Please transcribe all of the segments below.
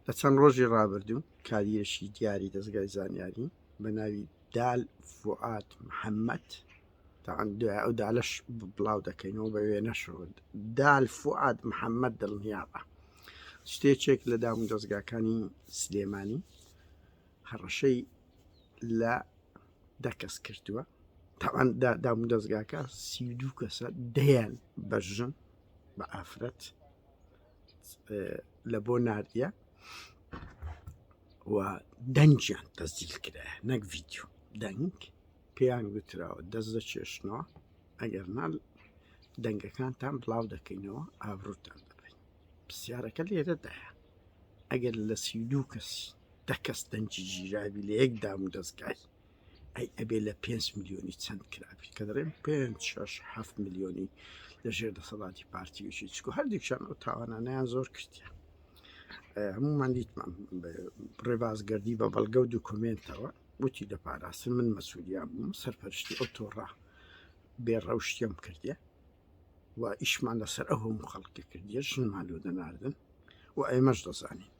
لە چەند ڕۆژی ڕابردوو کاریەشی دیاری دەستگای زانیاری بە ناوی دال فوعاد محەممەد تاان دوای ئەو دالش بڵاو دەکەینەوە بە وێنەشەوە دال فوعاد محەممەد دڵنیاڕە شتێکێک لە دام و دەستگاکانی سلێمانی هەڕەشەی لە دەکەس کردووە تاوان دام و دەستگاکە 32 کەسە دەیان بەژن بە ئافرەت لە بۆ ناردە و دەنجیان تەزیل کرایە نەک ڤیدیۆ دەنگ پێیان گوتراوە دەست دەچێشنەوە ئەگەر نال دەنگەکانتان بڵاو دەکەینەوە ئابروتان دەبین پرسیارەکە لێرەدایە ئەگەر لە 32 کەسی دەکەس دەنجی ژیراوی لە یەک دام و دەستگای ئەی ئەبێ لە 5 میلیۆنی چەند کرابی کە دەڕێن 5-6-7 میلیۆنی لەژێر دەسەڵاتی پارتیویشی چکو هەردێکشان ئەو تاوانانیان زۆر کردیان هەمومان دیتمان ڕێبازگەردی بە بەڵگە و دوکمنتەوە وتی دەپاراستن من مەسئولیان بووم سەرپەرشتی ئەو تۆڕە بێڕەوشتیم کردێ و ئیشمان لەسەر ئەو هەموو خەڵکی کردیە ژنمان لۆ دەناردن و ئێمەش دەزانین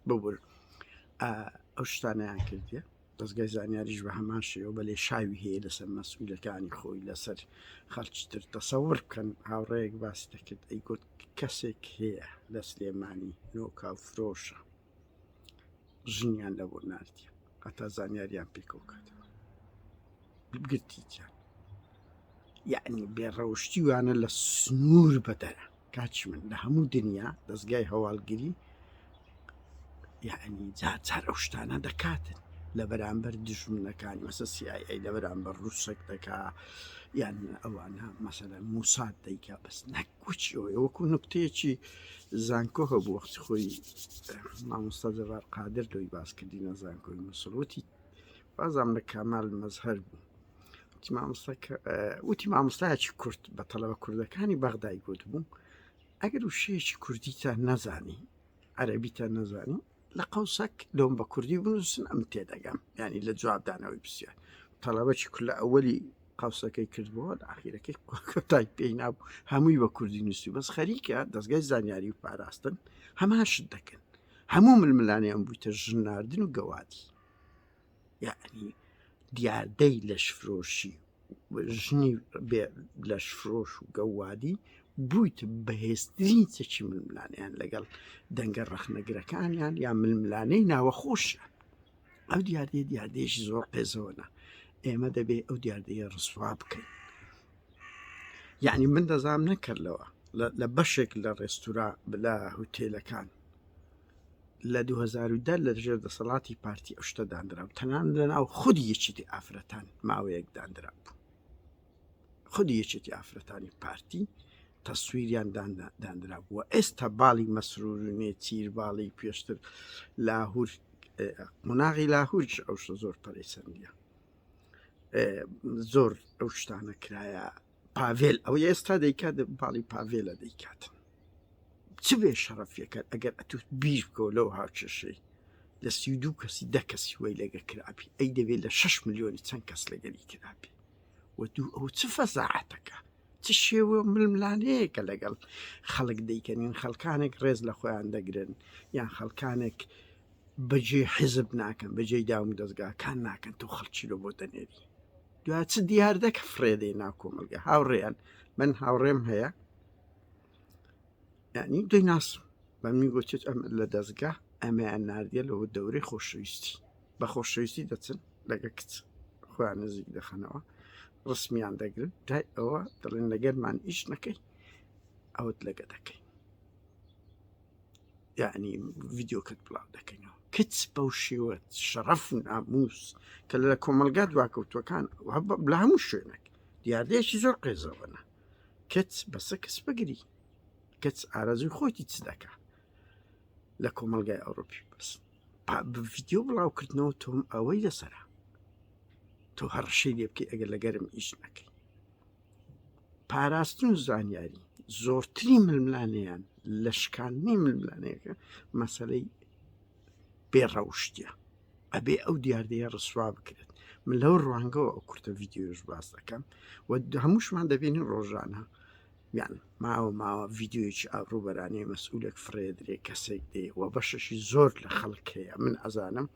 ببور ئەو شتانیان کردێ دەستگای زانیاریش بە هەمان شێوە بەلێ شاوی هەیە لەسەر مەسئولەکانی خۆی لەسەر خەڵکی تر تەسەور بکەن هاوڕەیەک باسی دەکرد ئەی گوت کەسێک هەیە لە سلێمانی نۆکاو فرۆشە ژنیان لە بۆ ناردیە هەتا زانیاریان پێکەوە کاتەوە بگرتییان یعنی بێڕەوشتی وانە لە سنوور بەدەرە کاچ من لە هەموو دنیا دەستگای هەواڵگیری یعنی جار ئەو شتانە دەکاتن لە بەرامبەر دژمنەکانی مەسە CIA لە بەرامبەر ڕووسێک دەکا یان ئەوانە مەسەلە موساد دەیکا بەس نەکوچیەوە وەکو نکتەیەکی زانکۆ هەبوو وەختی خۆی مامۆستا جەڤار قادر لۆی باسکردی نەزانکۆی مووسڵوتی بازام لە کامال مەزهەر بوو وتی مامۆستایەکی کورد بە تەڵەبە کوردەکانی بەغدای گوت بوو ئەگەر وشەیەکی کوردیتان نەزانی عەرەبیتان نەزانی لە قەوسەک لۆم بە کوردی بنووسن ئەم تێدەگەم ینی لە جوابدانەوەی پرسیار تەڵەبەکی کورد لە ئەوەلی قەوسەکەی کردبووە لە ئاخیرەکەی کۆتای پێی نابوو هەمووی بە کوردی نووسی بەس خەریکە دەستگای زانیاری و پاراستن هەمان شت دەکەن هەموو ململانیان بوویتە ژن ناردن و گەوادی یعنی دیاردەی لەشفرۆشی ژنی لەشفرۆش و گەوادی بوویت بەهێزترین چەکی ململانیان لەگەڵ دەنگە ڕەخنەگرەکانیان یا ململانەی ناوەخۆشیان ئەو دیاردەیەشی زۆر قێزەوەنا ئێمە دەبێ ئەو دیاردەیە ڕسوا بکەین یعنی من دەزانم نەکردلەوە لە بەشێک لە ڕێستورا بلا هوتێلەکان لە 2010 لە ژێر دەسەڵاتی پارتی ئەو شتە دانرا و تەنان لەناو خودی یەکێتی ئافرەتان ماوەیەک دانرا بوو خودی یەکێتی ئافرەتانی پارتی تەسویریان دانرا بووە ئێستا باڵی مەسرورنێ چیر باڵی پێشتر لاهور قۆناغی لاهورش ئەو شتە زۆر پەرەیسەندیە زۆر ئەو شتانە کرایە پاڤێل ئەو ئێستا دەیکات باڵی پاڤێلە دەیکاتن چ بێ شەڕەفیەکە ئەگەر ئەتوت بیر بکەوە لەو هاوچەشەی لە 32 کەسی 10 کەسی وەی لەگە کرابی ئەی دەبێت لە 6 میلیۆنی چەند کەس لەگەری کرابی و دوو ئەو چ فەزاعەتەکە چ شێوە ململانەیەکە لەگەڵ خەڵک دەیکەنین خەڵکانێک ڕێز لە خۆیان دەگرن یان خەڵکانێک بەجێ حزب ناکەن بەجێی داوم دەستگاکان ناکەن تۆ خەڵکی لە بۆ دەنێری دوای چ دیاردەکە فرێدەی ناکۆمەلگە هاوڕێیان من هاوڕێم هەیە یعنی دوی ناسم بە میگوتێت ئەم لە دەستگا ئەمەیان ناردیە لەوە دەورەی خۆشەویستی بە خۆشەویستی دەچن لەگە کچ خۆیان نزیک دەخەنەوە ڕسمیان دەگرن دای ئەوە دەڵێن لەگەرمان ئیش نەکەی ئەوت لەگە دەکەین یعنی ڤیدیۆکەت بڵاو دەکەینەوە کچ بەو شێوە شەڕەف و ناموس کە لە کۆمەلگا دواکەوتوەکان لە هەموو شوێنێک دیاردەیەکی زۆر قێزەوەنە کەچ بەسە کەس بگری کەچ ئارەزوی خۆیتی چ دەکا لە کۆمەلگای ئەوڕۆپی بەس ڤیدیۆ بڵاوکردنەوە تۆم ئەوەی لەسەرە تۆ هەڕشەی لێ بکەی ئەگەر لەگەرم ئیش نەکەی پاراستن و زانیاری زۆرتری ململانەیان لە شکاندنی ململانەیەەکە مەسەلەی بێڕەوشتیە ئەبێ ئەو دیاردەیە ڕسوا بکرێت من لەو ڕوانگەوە ئەو کورتە ڤیدیۆش باس دەکەم و هەمووشمان دەبێنین ڕۆژانە یان ماوە ڤیددیویکی ئابڕووبەرانەی مەسئولێک فرێدرێ کەسێک دێ و بەشەشی زۆر لە خەڵک هەیە من ئەزانم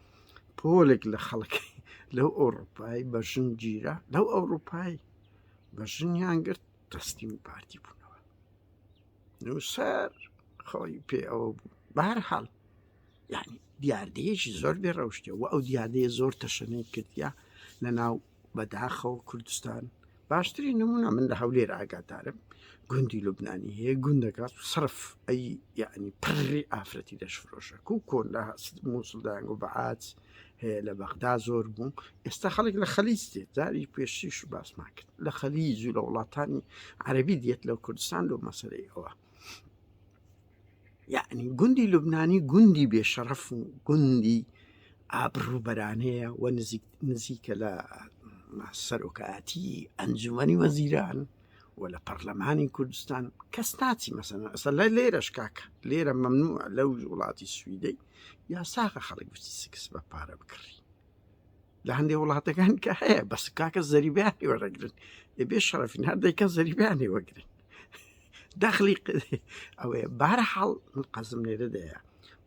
پۆلێک لە خەڵکی لەو ئەوروپایی بەژن گیرە لەو ئەوروپایی بەژنیان گرت دەستیم پارتی بوونەوە نووسەر خۆی پێ ئەوە بوو بەهەرحاڵ یعنی دیاردەیەکی زۆر بێ ڕەوشتێ و ئەو دیاردەیە زۆر تەشەنەی کردیا لە ناو بەداخەوە کوردستان باشترین نمونە من لە هەولێر ئاگادارم گوندی لوبنانی هەیە گوندەکات سرف ئەی یعنی پڕی ئافرەتی دەشفرۆشە و کۆن لە مووسڵدان و بەعات هەیە لە بەغدا زۆر بوو ئێستا خەڵک لە خەلیج دێت جاری پێشیش باسمان کرد لە خەلیج و لە وڵاتانی عەرەبی دێت لەو کوردستان لەو مەسەلەی ئەوە یعنی گوندی لوبنانی گوندی بێشەرەف و گوندی ئابڕووبەرانەیە و نزیکە لە سەرۆکایەتی ئەنجومەنی وەزیران و لە پەرلەمانی کوردستان کەس ناچی مەسەلا ئەستا لە لێرەش کاکە لێرە مەمنوع لەو وڵاتی سویدەی یا ساغە خەڵک وتی سکس بە پارە بکڕی لە هەندێک وڵاتەکان کە هەیە بەس کاکە زەریبیانی وەرەگرن بێ شەرەفین هەردەیکە زەریبیانی وەگرن دەخلی ئەوەیە بارەحاڵ من قەزم لێرەدەیە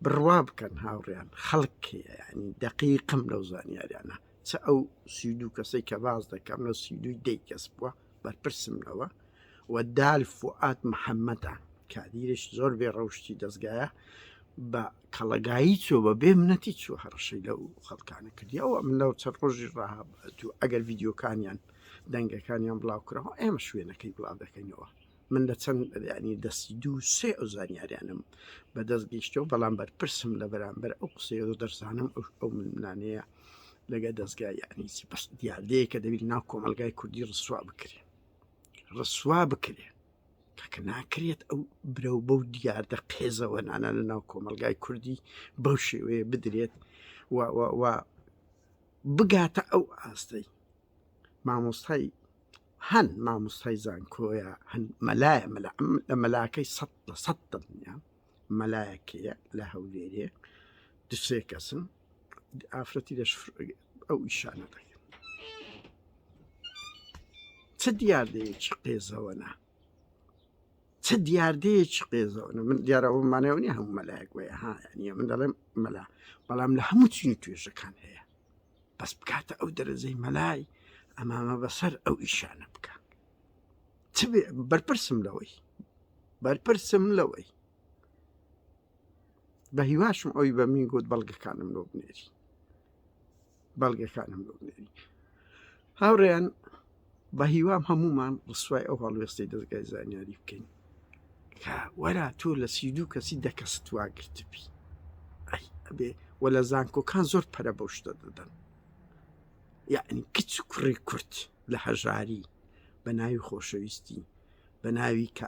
بڕوا بکەن هاوڕێیان خەڵک هەیە ینی دەقیقم لەو زانیاریانە چ ئەو سیدوو کەسەی کە باز دەکەم لە سیدووی دەی کەس بووە بەرپرسمەوە و دال فوعات محەممەدە کادیرش زۆر بێ ڕەوشتی دەستگایە بە کەڵەگایی چۆ بە بێ منەتی چوە هەڕەشەی لەو خەڵکانە کردیەوە من لەو چەند ڕۆژی ڕاهات و ئەگەر ڤیددیۆکانیان دەنگەکانیان بڵاو کرەوە ئێمە شوێنەکەی بڵاو دەکەینەوە من لە چەند ینی دەستی دوو سێ ئەو زانیاریانم بەدەست گەیشتەوە بەڵام بەرپرسم لە بەرامبەر ئەو قسەیە دەرزانم ئەو منانەیە لەگە دەستگای یعنی بەس دیاردەیە کە دەبیت ناو کۆمەلگای کوردی ڕسوا بکرێ ڕسوا بکرێ کەکە ناکرێت ئەو برە و بەو دیاردە قێزەوە نانە لە ناو کۆمەلگای کوردی بەو شێوەیە بدرێت و بگاتە ئەو ئاستەی مامۆستای هەن مامۆستای زانکۆیە هەن مەلایە لە مەلاکەی 100 دڵنیا مەلایەکەیە لە هەولێرێ دوسێ کەسن ئافرەتی دەش ئەو ئیشانە دەکەن چ دیاردەیەکی قێزەوەنا چ دیاردەیەکی قێزەوەە من دیارەوەمانەوە نیە هەموو مەلایەک وەیە هایە من دەڵێم مەلا بەڵام لە هەموو چینی توێژەکان هەیە بەس بکاتە ئەو دەرەجەی مەلای ئەمامە بەسەر ئەو ئیشانە بکە بەرپرسم لەوەی بە هیواشم ئەوی بە من گوت بەڵگەکانم لۆ بنێری هاوڕێیان بە هیوام هەمومان ڕسوای ئەو هەڵوێستی دەستگای زانیاری بکەین کە وەرا تۆ لە سیدوو کەسی دەکەست واگرتبی ئەبێ وە لە زانکۆکان زۆر پەرە بەو شتە دەدەن یعنی کچ و کوڕی کورت لە هەژاری بە ناوی خۆشەویستی بە ناوی کە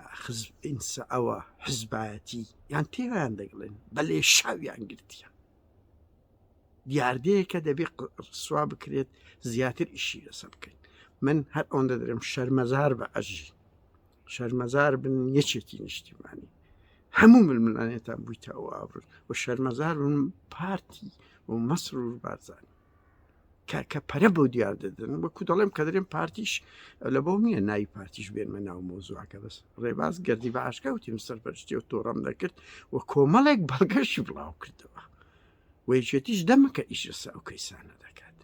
ئینسە ئەوە حزبایەتی یان تێویان دەگڵێن بە لێ شاویان گرتیان دیاردەیە کە دەبێت سوا بکرێت زیاتر ئیشی لەسە بکەین من هەر ئەوەندە دەرم شەرمەزار بە ئەژی شەرمەزار بن یەکێکی نیشتیمانی هەموو ململانێتان بوویتە ئەو ئابڕ و شەرمەزار بن پارتی و مەسر و بارزانانی کە پەرە بەو دیار دەدەن وەکو دەڵێم کە دەرێن پارتیش لە بەو نییە ناوی پارتیش بێنمە ناو مۆزوعەکە بەس ڕێباز گەردی بە ئاشکەوتیم سەرپەرشتی و تۆڕەم دەکرد و کۆمەڵێک بەڵگەشی بڵاو کردەوە و یەکێتیش دەمەکە ئیش لەسەر ئەو کەیسانە دەکات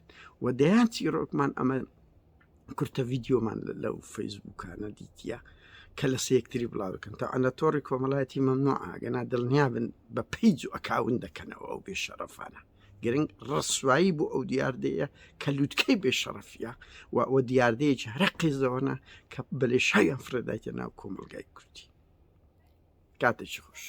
و دەیان چیرۆکمان ئەمە کورتە ڤیددیۆمان لەو فەیسبووکانە دیتیە کە لە سەیەکتری بڵاو دەکەن تا ئەنە تۆڕی کۆمەڵایەتی مەمنوع ئاگەنا دڵنیا بن بە پەیج و ئەکاون دەکەنەوە ئەو بێشەرەفانە گرنگ ڕسوایی بۆ ئەو دیاردەیە کە لووتکەی بێشەرەفیە و دیاردەیەکی هەرە قێزەوەنە کە بەلێ شاویان فرەدایتە ناو کۆمەلگای کوردی کاتێکی خۆش